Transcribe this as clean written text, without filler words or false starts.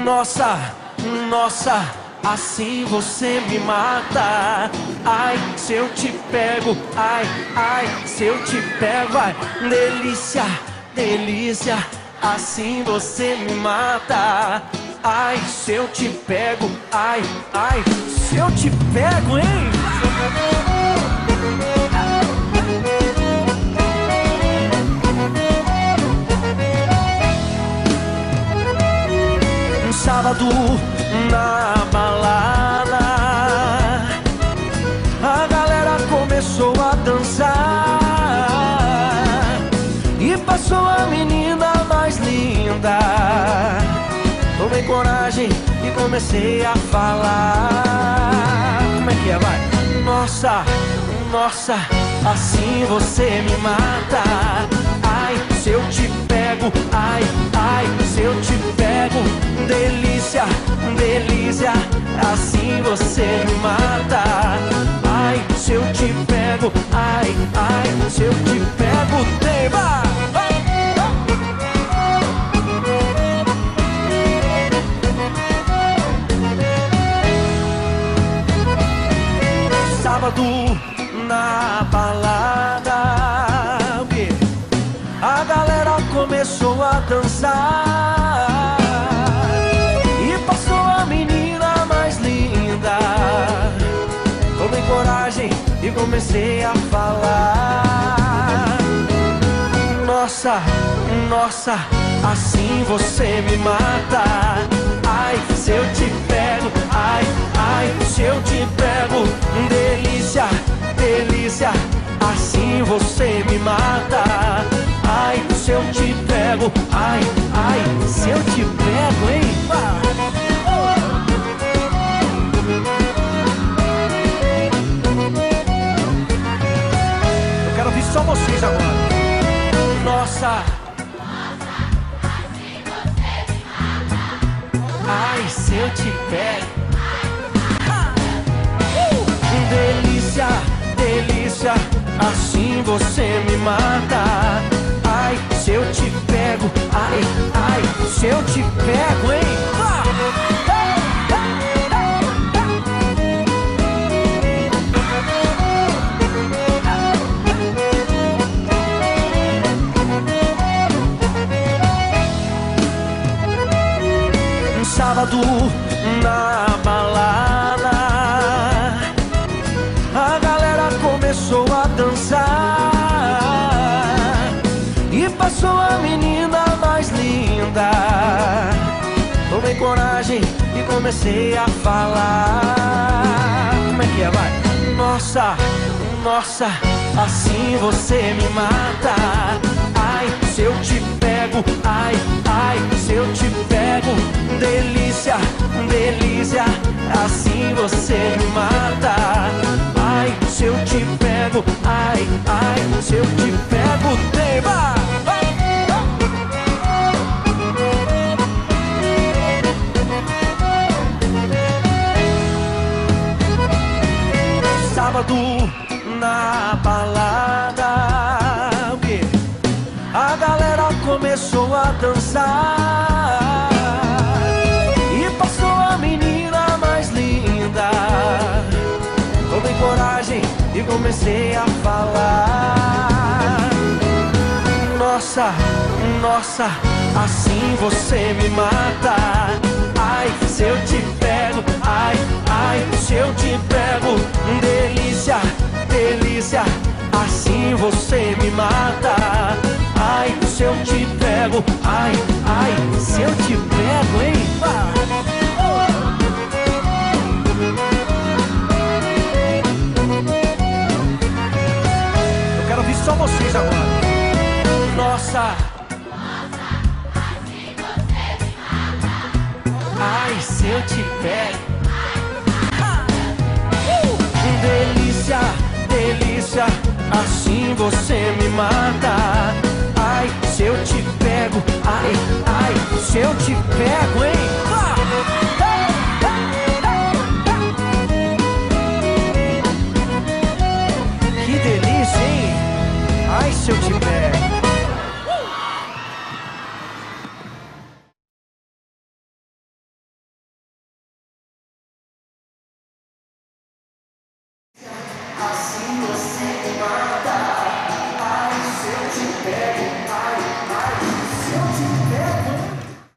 Nossa, nossa, assim você me mata. Ai, se eu te pego, ai, ai, se eu te pego, ai, delícia, delícia, assim você me mata. Ai, se eu te pego, ai, ai, se eu te pego, hein? Um sábado na balada, a galera começou a dançar e passou a menina mais linda. Tomei coragem e comecei a falar. Como é que é, vai? Nossa, nossa, assim você me mata. Ai, se eu te pego, ai, ai, se eu te pego, delícia, delícia, assim você me mata. Ai, se eu te pego, ai, ai, se eu te pego, tema. Sábado na balada, a galera começou a dançar e passou a menina mais linda. Tomei coragem e comecei a falar. Nossa, nossa, assim você me mata. Ai, se eu te pego, ai, ai, se eu te pego, delícia, delícia, assim você me mata. Ai, se eu te pego, ai, ai, se eu te pego, hein? Eu quero ouvir só vocês agora. Nossa, assim você me mata. ai, se eu te pego, delícia, delícia, assim você me mata. Ai, se eu te pego, ai, ai, se eu te pego, hein? Um sábado na balada, a galera começou a dançar e passou a menina mais linda. Tomei coragem e comecei a falar. Como é que é, vai? Nossa, nossa, assim você me mata. Ai, se eu te pego, ai, ai, se eu te pego, delícia, delícia, assim você me mata. Ai, se eu te pego, ai, ai, se eu te pego, tema. Sábado na balada, a galera começou a dançar e passou a menina mais linda. Tomei coragem e comecei a falar. Nossa, nossa, assim você me mata. Ai, se eu te pego, ai, ai, se eu te pego, delícia, delícia, assim você me mata. Ai, se eu te pego, ai, ai, se eu te pego, hein? Eu quero ouvir só vocês agora. Nossa, Assim você me mata. ai, se eu te pego, delícia, delícia, assim você me mata. Ai, se eu te pego, ai, ai, se eu te pego, hein?